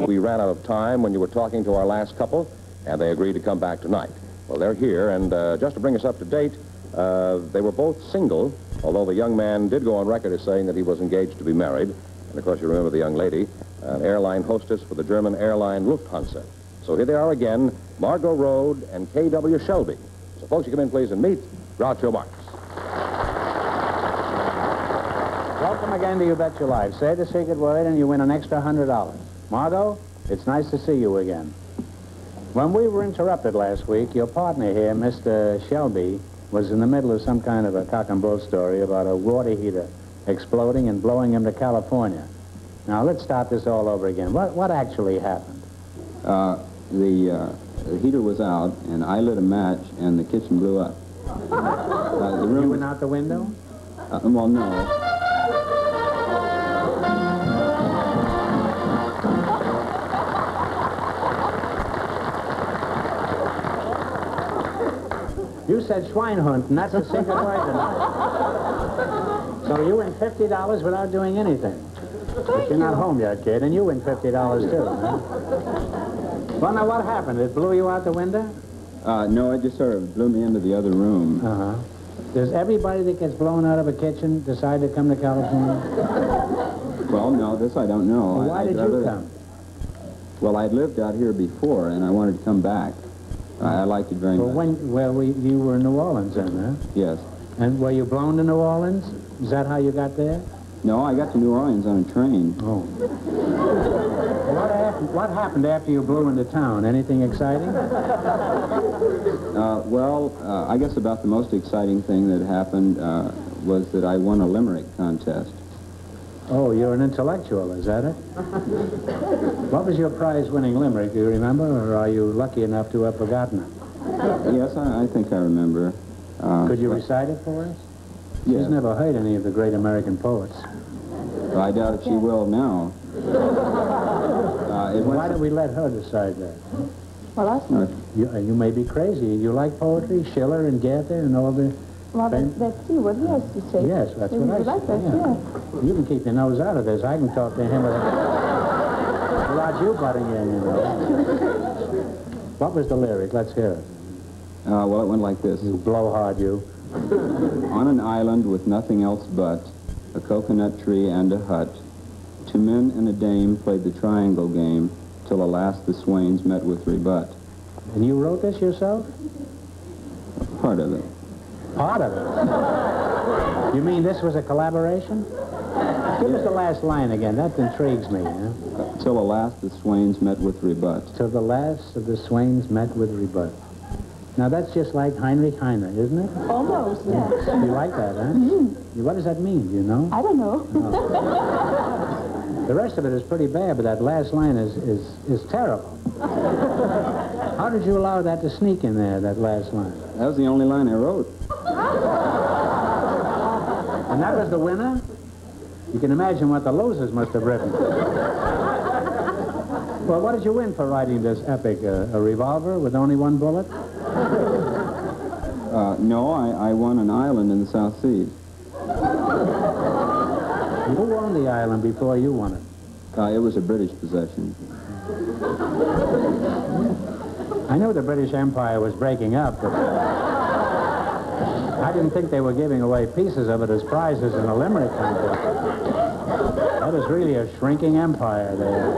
We ran out of time when you were talking to our last couple, and they agreed to come back tonight. Well, they're here, and just to bring us up to date, they were both single, although the young man did go on record as saying that he was engaged to be married. And, of course, you remember the young lady, an airline hostess for the German airline Lufthansa. So here they are again, Margot Rode and K.W. Shelby. So, folks, you come in, please, and meet Groucho Marx. Welcome again to You Bet Your Life. Say the secret word and you win an extra $100. Margot, it's nice to see you again. When we were interrupted last week, your partner here, Mr. Shelby, was in the middle of some kind of a cock and bull story about a water heater exploding and blowing him to California. Now, let's start this all over again. What actually happened? The heater was out, and I lit a match, and the kitchen blew up. The room You went out the window? Well, no. You said Schweinhund, and that's the secret word. So you win $50 without doing anything. But you're not home yet, kid, and you win $50 too, huh? Well, now what happened? It blew you out the window? No, it just sort of blew me into the other room. Uh-huh. Does everybody that gets blown out of a kitchen decide to come to California? Well, no, this I don't know. Well, why did you come? Well, I'd lived out here before, and I wanted to come back. I liked it very much. You were in New Orleans then, huh? Yes. And were you blown to New Orleans? Is that how you got there? No, I got to New Orleans on a train. Oh. What happened after you blew into town? Anything exciting? I guess about the most exciting thing that happened was that I won a limerick contest. Oh, you're an intellectual, is that it? What was your prize-winning limerick, do you remember, or are you lucky enough to have forgotten it? Yes, I think I remember. Could you recite it for us? Yes. She's never heard any of the great American poets. Well, I doubt if she will now. Why don't we let her decide that? Well, that's not... You may be crazy. You like poetry, Schiller and Goethe and all the... Well, let's see what he has to say. Yes, that's what I like said. That, yeah. You can keep your nose out of this. I can talk to him without you butting in, you know. What was the lyric? Let's hear it. Well, it went like this. You blowhard, you. On an island with nothing else but a coconut tree and a hut, two men and a dame played the triangle game till at last the swains met with rebut. And you wrote this yourself? Part of it. Part of it? You mean this was a collaboration? Give us the last line again. That intrigues me. Huh? Till at last the swains met with rebut. Till the last of the swains met with rebut. Now that's just like Heinrich Heine, isn't it? Almost, yes. You like that, huh? Mm-hmm. What does that mean, do you know? I don't know. Oh. The rest of it is pretty bad, but that last line is terrible. How did you allow that to sneak in there, that last line? That was the only line I wrote. And that was the winner? You can imagine what the losers must have written. Well, what did you win for writing this epic? A revolver with only one bullet? No, I won an island in the South Seas. Who owned the island before you won it? It was a British possession. I knew the British Empire was breaking up, but I didn't think they were giving away pieces of it as prizes in a limerick contest. That is really a shrinking empire there.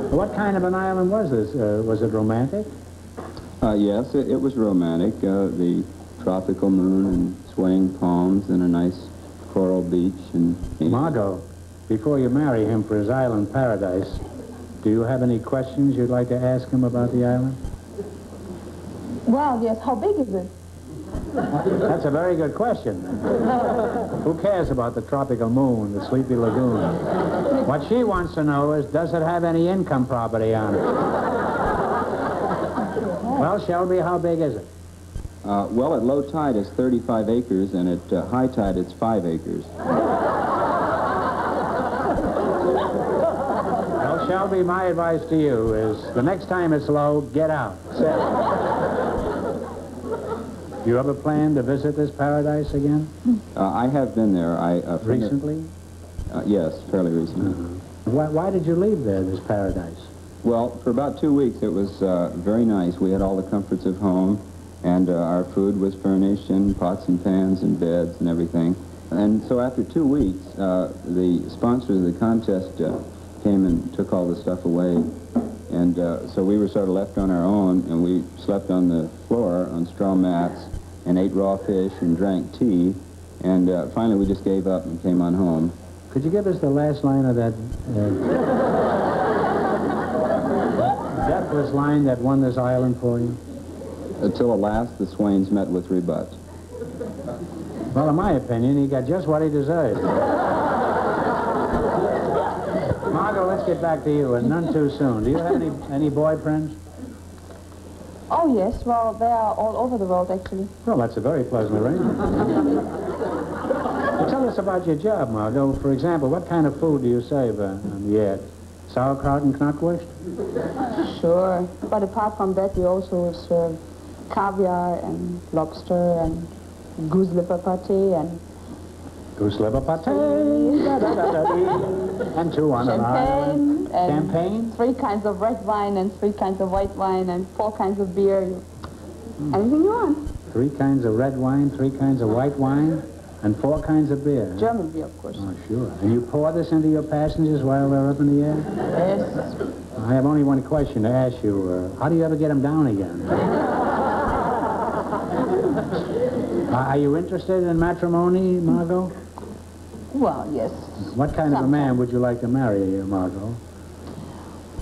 What kind of an island was this? Was it romantic? Yes, it was romantic. The tropical moon and swaying palms and a nice coral beach. And Margot, before you marry him for his island paradise, do you have any questions you'd like to ask him about the island? Well, yes. How big is it? That's a very good question. Who cares about the tropical moon, the sleepy lagoon? What she wants to know is, does it have any income property on it? Well, Shelby, how big is it? Well, at low tide it's 35 acres, and at high tide it's 5 acres. Well, Shelby, my advice to you is, the next time it's low, get out. Do you ever plan to visit this paradise again? I have been there. Recently? Yes, fairly recently. Why did you leave there, this paradise? Well, for about 2 weeks it was very nice. We had all the comforts of home, and our food was furnished in pots and pans and beds and everything. And so after 2 weeks, the sponsors of the contest came and took all the stuff away. And so we were sort of left on our own, and we slept on the floor on straw mats and ate raw fish and drank tea. And finally we just gave up and came on home. Could you give us the last line of that deathless line that won this island for you? Until at last the Swains met with rebut. Well, in my opinion, he got just what he deserved. Margot, let's get back to you, and none too soon. Do you have any boy friends? Oh, yes. Well, they are all over the world, actually. Well, that's a very pleasant arrangement. Well, tell us about your job, Margot. For example, what kind of food do you serve on the air? Sauerkraut and knackwurst? Sure. But apart from that, we also serve caviar and lobster and goose liver pate and Goose liver pate, and two on an island. Champagne? 3 kinds of red wine and 3 kinds of white wine and 4 kinds of beer. Anything you want. 3 kinds of red wine, 3 kinds of white wine, and 4 kinds of beer. German beer, of course. Oh, sure. And you pour this into your passengers while they're up in the air? Yes. I have only one question to ask you. How do you ever get them down again? Are you interested in matrimony, Margot? Well, yes. What kind of a man would you like to marry, Margot?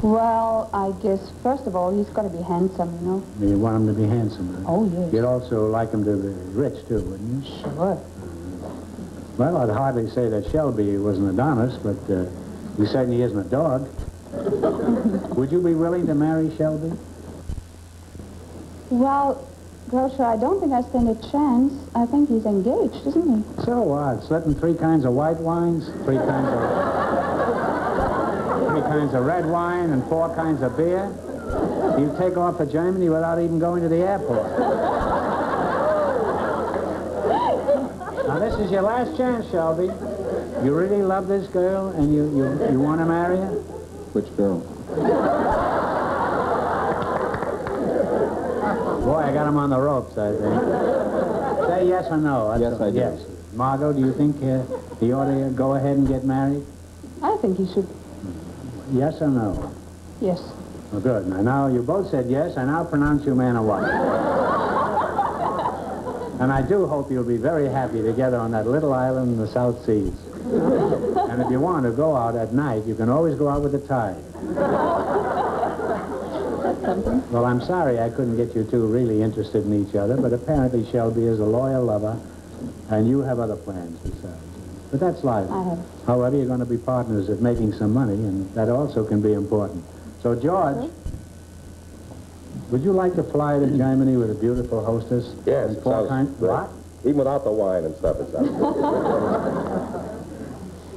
Well, I guess, first of all, he's got to be handsome, you know. You want him to be handsome, huh? Oh, yes. You'd also like him to be rich, too, wouldn't you? Sure. Well, I'd hardly say that Shelby was an Adonis, but he certainly isn't a dog. Would you be willing to marry Shelby? Well, Groucho, I don't think I stand a chance. I think he's engaged, isn't he? So what? Slipping 3 kinds of white wines, 3 kinds of red wine, and 4 kinds of beer? You take off for Germany without even going to the airport. Now, this is your last chance, Shelby. You really love this girl, and you want to marry her? Which girl? Boy, I got him on the ropes, I think. Say yes or no. Yes, I do. Yes. Margot, do you think he ought to go ahead and get married? I think he should. Yes or no? Yes. Well, good. Now, you both said yes. I now pronounce you man and wife. And I do hope you'll be very happy together on that little island in the South Seas. And if you want to go out at night, you can always go out with the tide. Well, I'm sorry I couldn't get you two really interested in each other, but apparently Shelby is a loyal lover, and you have other plans besides. But that's life. I have. However, you're going to be partners at making some money, and that also can be important. So, George, would you like to fly to Germany with a beautiful hostess? Yes, And it 4 sounds kinds... great. What? Even without the wine and stuff, it sounds good.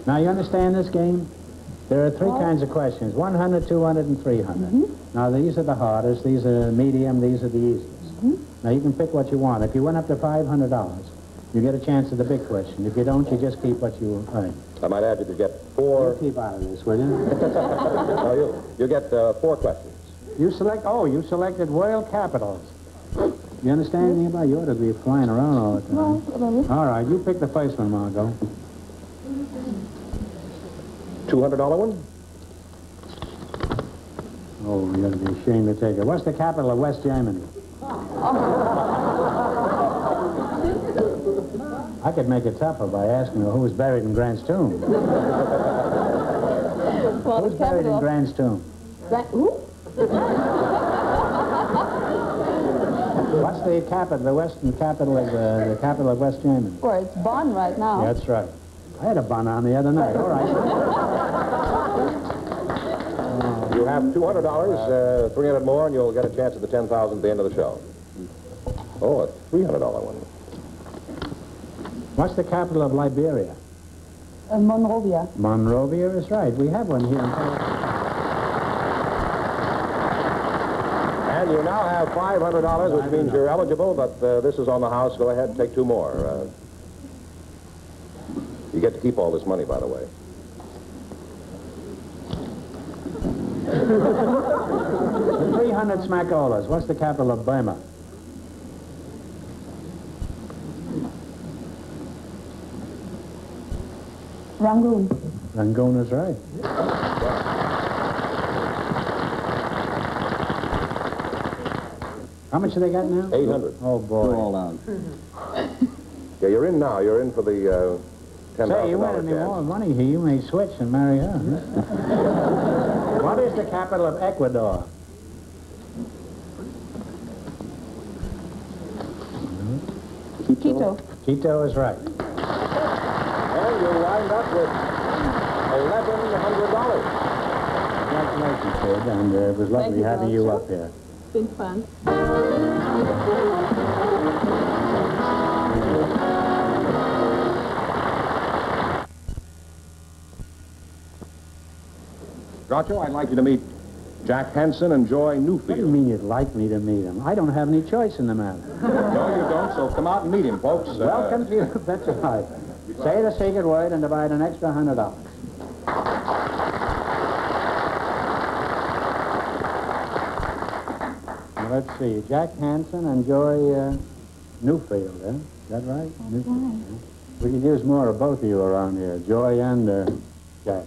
Now, you understand this game? There are 3 kinds of questions, 100, 200, and 300. Now, these are the hardest, these are medium, these are the easiest. Now, you can pick what you want. If you went up to $500, you get a chance at the big question. If you don't, you just keep what you earn. I might add you could get 4... You keep out of this, will you? No, you get 4 questions. You selected world capitals. You understand anything about it? You ought to be flying around all the time. Well, a little. All right, you pick the first one, Margot. $200 one? Oh, you ought to be ashamed to take it. What's the capital of West Germany? I could make it tougher by asking her who was buried in Grant's tomb. Well, Who's buried in Grant's tomb? Who? What's the capital, the western capital of the capital of West Germany? Well, it's Bonn right now. Yeah, that's right. I had a bun on the other night. All right. You have $200, 300 more, and you'll get a chance at the $10,000 at the end of the show. Oh, a $300 one. What's the capital of Liberia? Monrovia. Monrovia is right. We have one here in California. And you now have $500, which means you're eligible, but this is on the house. Go ahead and take 2 more. You get to keep all this money, by the way. The 300 smackolas. What's the capital of Burma? Rangoon. Rangoon is right. How much do they got now? 800. Oh, boy. Go all out. Yeah, you're in now. You're in for the $10,000 Say, you win any more chance. money here, you may switch and marry her. Huh? What is the capital of Ecuador? Quito. Quito is right. And you wind up with $1,100. Congratulations, kid, and it was lovely you, having you Groucho. up here. Been fun. Groucho, I'd like you to meet Jack Hansen and Joy Newfield. What do you mean you'd like me to meet him? I don't have any choice in the matter. No, you don't, so come out and meet him, folks. Welcome to you. That's right. Say the secret word and divide an extra $100. Now, let's see. Jack Hansen and Joy Newfield, eh? Is that right? That's right. We could use more of both of you around here, Joy and Jack.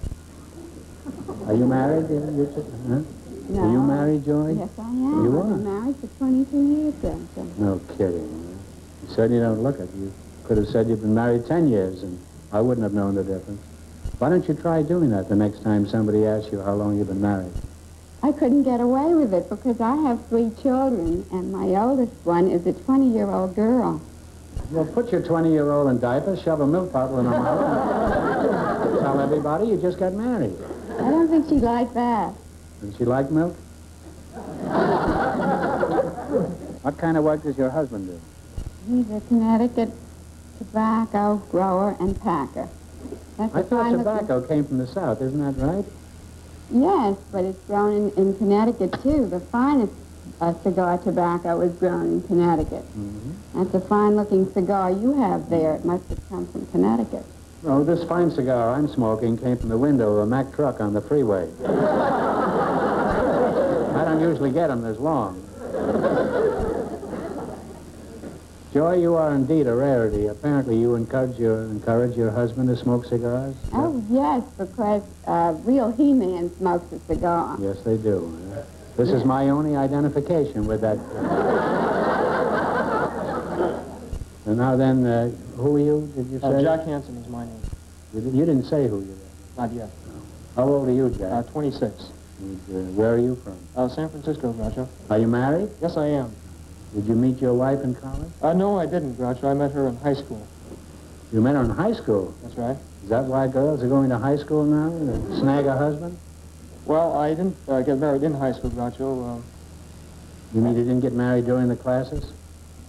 Are you married? Huh? No. Are you married, Joy? Yes, I am. You I've are? been married for 22 years then. So. No kidding. You certainly don't look it. You could have said you've been married 10 years, and I wouldn't have known the difference. Why don't you try doing that the next time somebody asks you how long you've been married? I couldn't get away with it because I have 3 children, and my oldest one is a 20-year-old girl. Well, put your 20-year-old in diapers, shove a milk bottle in her mouth, and tell everybody you just got married. I don't think she'd like that. Does she like milk? What kind of work does your husband do? He's a Connecticut tobacco grower and packer. That's I a thought fine tobacco came from the South, isn't that right? Yes, but it's grown in Connecticut, too. The finest cigar tobacco is grown in Connecticut. Mm-hmm. That's a fine-looking cigar you have there. It must have come from Connecticut. Oh, this fine cigar I'm smoking came from the window of a Mack truck on the freeway. I don't usually get them this long. Joy, you are indeed a rarity. Apparently you encourage your husband to smoke cigars? Oh, yes, because real He-Man smokes a cigar. Yes, they do. This is my only identification with that. And now then, who are you, did you say? Jack Hansen is my name. You didn't say who you were. Not yet. How old are you, Jack? 26. And, where are you from? San Francisco, Groucho. Are you married? Yes, I am. Did you meet your wife in college? No, I didn't, Groucho. I met her in high school. You met her in high school. That's right. Is that why girls are going to high school now? To snag a husband? Well, I didn't get married in high school, Groucho. You mean you didn't get married during the classes?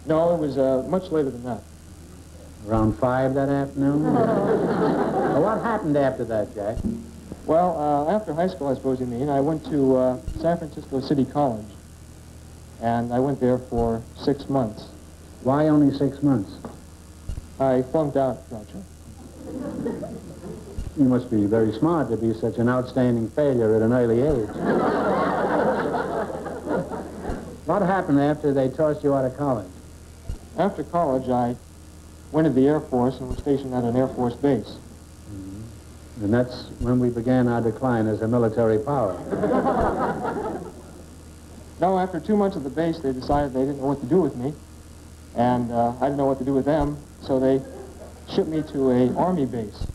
No, it was much later than that. Around 5 that afternoon? Well, what happened after that, Jack? Well, after high school, I suppose you mean, I went to San Francisco City College. And I went there for 6 months. Why only 6 months? I flunked out, Groucho. You must be very smart to be such an outstanding failure at an early age. What happened after they tossed you out of college? After college, I went to the Air Force and was stationed at an Air Force base. And that's when we began our decline as a military power. No, after 2 months at the base, they decided they didn't know what to do with me. And I didn't know what to do with them, so they shipped me to an Army base.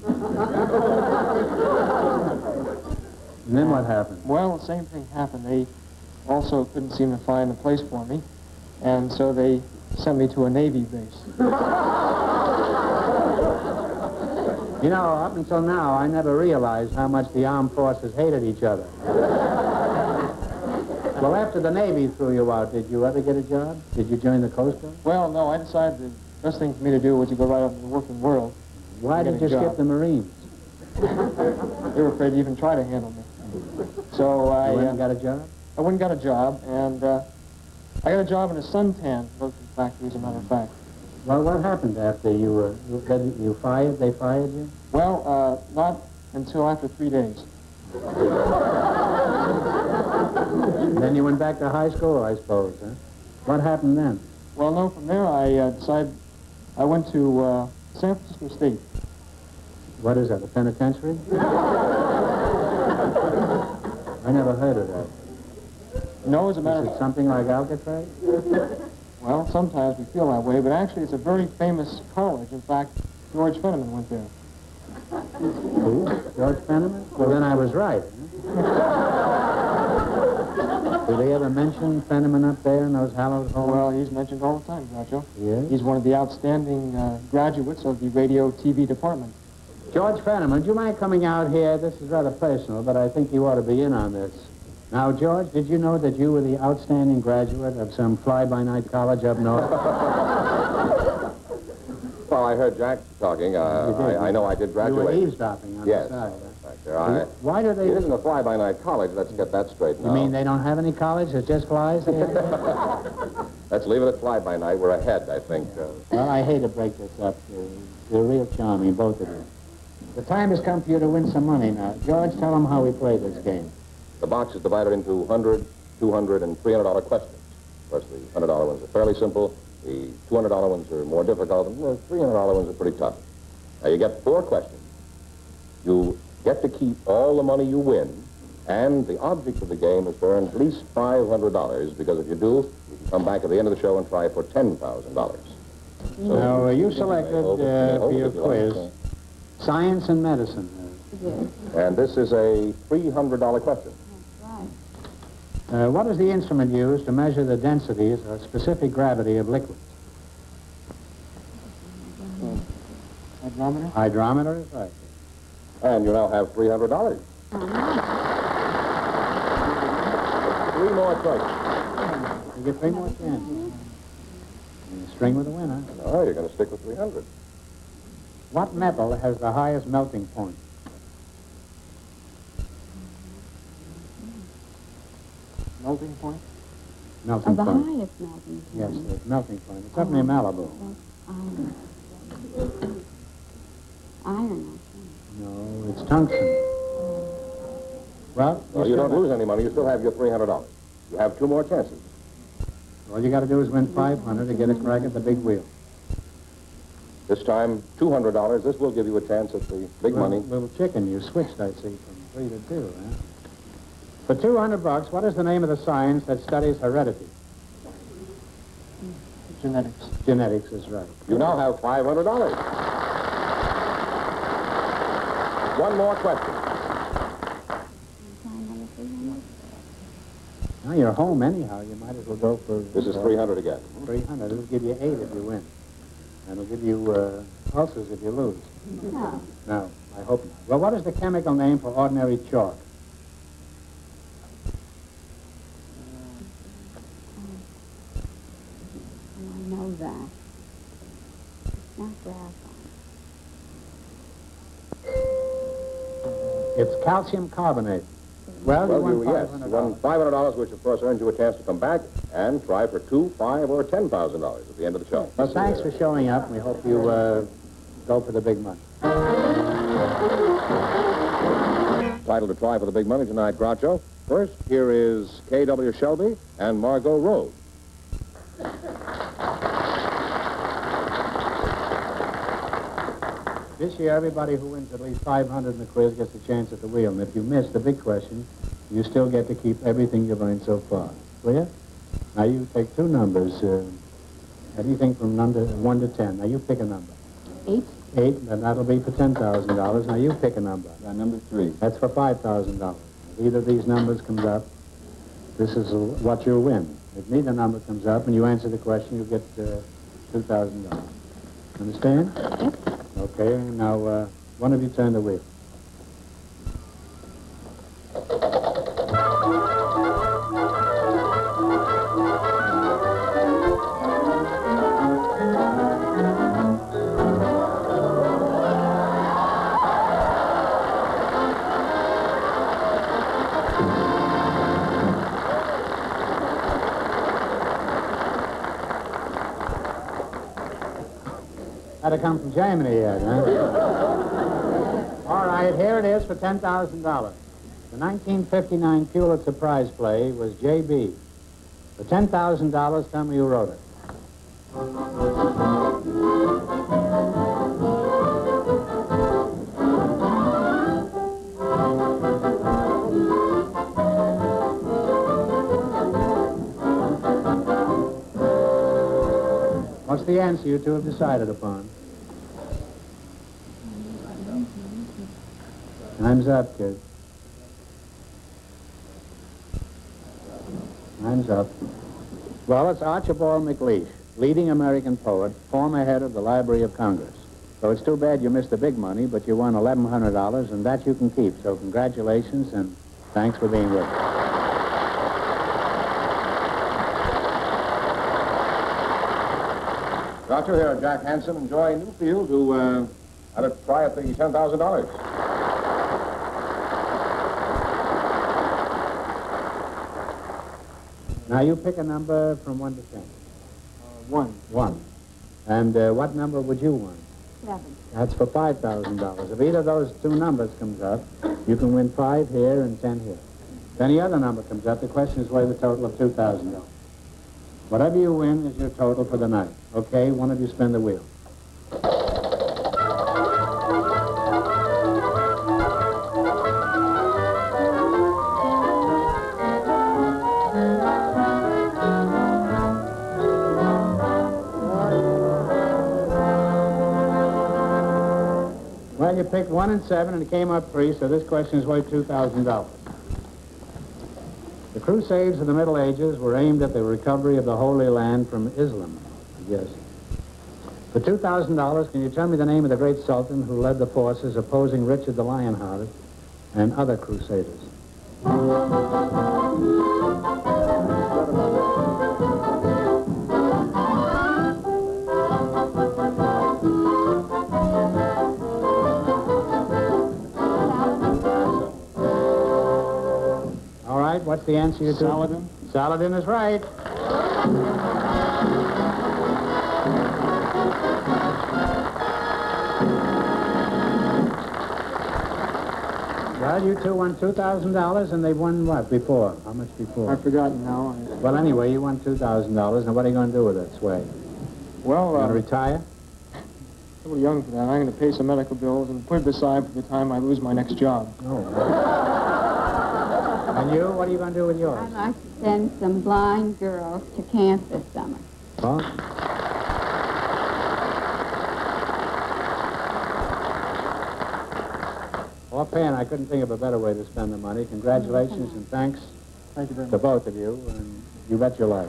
And then what happened? Well, the same thing happened. They also couldn't seem to find a place for me, and so they sent me to a Navy base. You know, up until now, I never realized how much the armed forces hated each other. Well, after the Navy threw you out, did you ever get a job? Did you join the Coast Guard? Well, no, I decided the best thing for me to do was to go right out into the working world. Why did you skip the Marines? They were afraid to even try to handle me. So I You went and got a job? I went and got a job, and I got a job in a suntan production factory, as a matter of fact. Well, what happened after you were, you fired, they fired you? Well, not until after 3 days. then you went back to high school, I suppose, huh? What happened then? Well, no, from there I decided I went to San Francisco State. What is that, a penitentiary? I never heard of that. No, as a matter Is of it something like Alcatraz? well, sometimes we feel that way, but actually it's a very famous college. In fact, George Fenneman went there. Who? George Fenneman? Well, then I was right. Do they ever mention Fenneman up there in those hallowed halls? Well, he's mentioned all the time, Groucho. Yes? He's one of the outstanding graduates of the radio TV department. George Fenneman, do you mind coming out here? This is rather personal, but I think you ought to be in on this. Now, George, did you know that you were the outstanding graduate of some fly-by-night college up north? Well, I heard Jack talking. I know I did graduate. You were eavesdropping on Yes. the side, huh? Right there. Why do they... It isn't a fly-by-night college. Let's get that straight now. You mean they don't have any college? It just flies here? Let's leave it at fly-by-night. We're ahead, I think. Well, I hate to break this up. You're real charming, both of you. The time has come for you to win some money now. George, tell them how we play this game. The box is divided into $100, $200, and $300 questions. Of course, the $100 ones are fairly simple. The $200 ones are more difficult, and the $300 ones are pretty tough. Now, you get 4 questions. You get to keep all the money you win, and the object of the game is to earn at least $500, because if you do, you can come back at the end of the show and try for $10,000. Now, you selected for your quiz science and medicine. Yes. And this is a $300 question. Right. What is the instrument used to measure the densities or specific gravity of liquids? Hydrometer? Hydrometer is right. And you now have $300. 3 more choices. You get 3 more chances. And you string with the winner. No, you're going to stick with 300. What metal has the highest melting point? Melting point? Melting The point. highest melting point. Yes, the melting point. It's up near Malibu. Iron. Iron, No, it's tungsten. Well, Well, you don't lose any money. You still have your $300. You have 2 more chances. All you got to do is win 500 to get a crack at the big wheel. This time, $200. This will give you a chance at the big money. Little chicken, you switched, I see, from 3 to 2, huh? For $200, what is the name of the science that studies heredity? Genetics. Genetics is right. You now have $500. 1 more question. Now you're home anyhow. You might as well go for... This is 300 again. 300. It'll give you 8 if you win. And it'll give you ulcers if you lose. No. No, I hope not. Well, what is the chemical name for ordinary chalk? I know that. It's not graphite. It's calcium carbonate. Well, you won Yes, you won $500. $500, which of course earns you a chance to come back and try for $2,000, $5,000, or $10,000 at the end of the show. Well, thanks for showing up. We hope you go for the big money. Title to try for the big money tonight, Groucho. First, here is K.W. Shelby and Margot Rose. This year, everybody who wins at least 500 in the quiz gets a chance at the wheel. And if you miss the big question, you still get to keep everything you've earned so far. Clear? Now you take 2 numbers. Anything from number 1 to 10. Now you pick a number. 8. 8, and that'll be for $10,000. Now you pick a number. Number 3. That's for $5,000. If either of these numbers comes up, this is what you'll win. If neither number comes up and you answer the question, you get $2,000. Understand? Yes. Okay, now one of you turn the wheel. Had to come from Germany yet, huh? All right, here it is for $10,000. The The 1959 Pulitzer Prize play was J.B. For $10,000, tell me who wrote it. What's the answer you two have decided upon? Time's up, kid. Time's up. Well, it's Archibald MacLeish, leading American poet, former head of the Library of Congress. So it's too bad you missed the big money, but you won $1,100, and that you can keep. So congratulations, and thanks for being with us. Groucho, here are Jack Hansen and Joy Newfield, who had a try at the $10,000. Now you pick a number from 1 to 10. 1. 1. And what number would you want? 7. That's for $5,000. If either of those two numbers comes up, you can win 5 here and 10 here. If any other number comes up, the question is worth a total of $2,000. Whatever you win is your total for the night. Okay, one of you spin the wheel. Well, you picked 1 and 7, and it came up 3, so this question is worth $2,000. The Crusades of the Middle Ages were aimed at the recovery of the Holy Land from Islam. Yes. For $2,000, can you tell me the name of the great Sultan who led the forces opposing Richard the Lionhearted and other Crusaders? What's the answer you do? Saladin. Saladin is right. Well, you two won $2,000, and they won what before? How much before? I've forgotten now. Well, anyway, you won $2,000. Now, what are you going to do with it, Sway? Well, You going to retire? a little young for that. I'm going to pay some medical bills and put it aside for the time I lose my next job. Oh. And you, what are you going to do with yours? I'd like to send some blind girls to camp this summer. Huh? Offhand, I couldn't think of a better way to spend the money. Congratulations and thanks Thank you very to much. both of you, and you bet your life.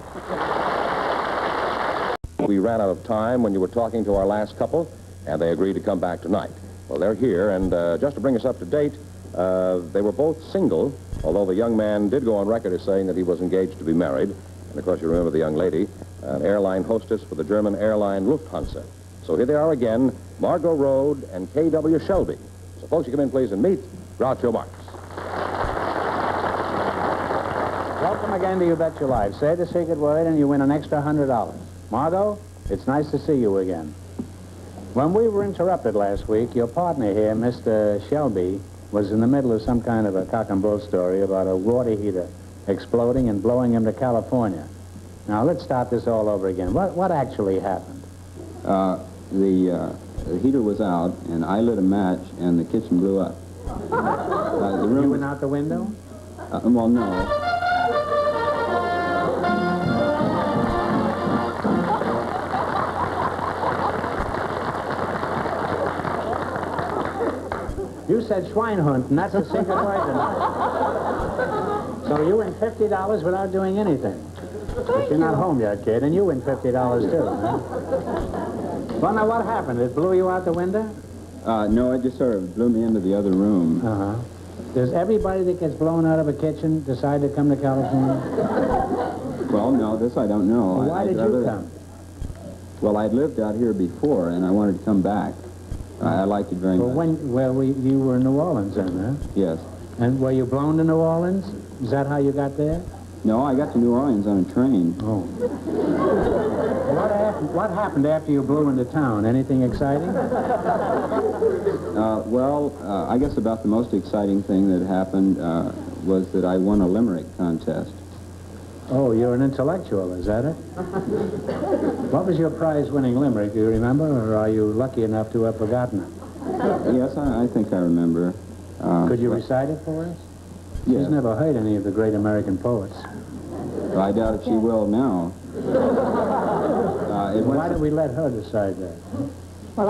We ran out of time when you were talking to our last couple, and they agreed to come back tonight. Well, they're here, and just to bring us up to date, they were both single, although the young man did go on record as saying that he was engaged to be married. And, of course, you remember the young lady, an airline hostess for the German airline Lufthansa. So here they are again, Margot Rode and K.W. Shelby. So, folks, you come in, please, and meet Groucho Marx. Welcome again to You Bet Your Life. Say the secret word and you win an extra $100. Margot, it's nice to see you again. When we were interrupted last week, your partner here, Mr. Shelby, was in the middle of some kind of a cock and bull story about a water heater exploding and blowing him to California. Now, let's start this all over again. What actually happened? The heater was out, and I lit a match, and the kitchen blew up. The room You went out the window? well, no. You said Schweinhund, and that's the secret word tonight. So you win $50 without doing anything. But you're not home yet, kid, and you win $50 too, huh? Well, now what happened? It blew you out the window? No, it just sort of blew me into the other room. Uh-huh. Does everybody that gets blown out of a kitchen decide to come to California? Well, no, this I don't know. Well, why did you come? Well, I'd lived out here before, and I wanted to come back. I liked it very much. You were in New Orleans then, huh? Yes. And were you blown to New Orleans? Is that how you got there? No, I got to New Orleans on a train. Oh. What happened after you blew into town? Anything exciting? I guess about the most exciting thing that happened was that I won a limerick contest. Oh, you're an intellectual, is that it? What was your prize-winning limerick, do you remember, or are you lucky enough to have forgotten it? Yes, I think I remember. Could you recite it for us? Yes. She's never heard any of the great American poets. I doubt if she will now. Why don't we let her decide that? Well,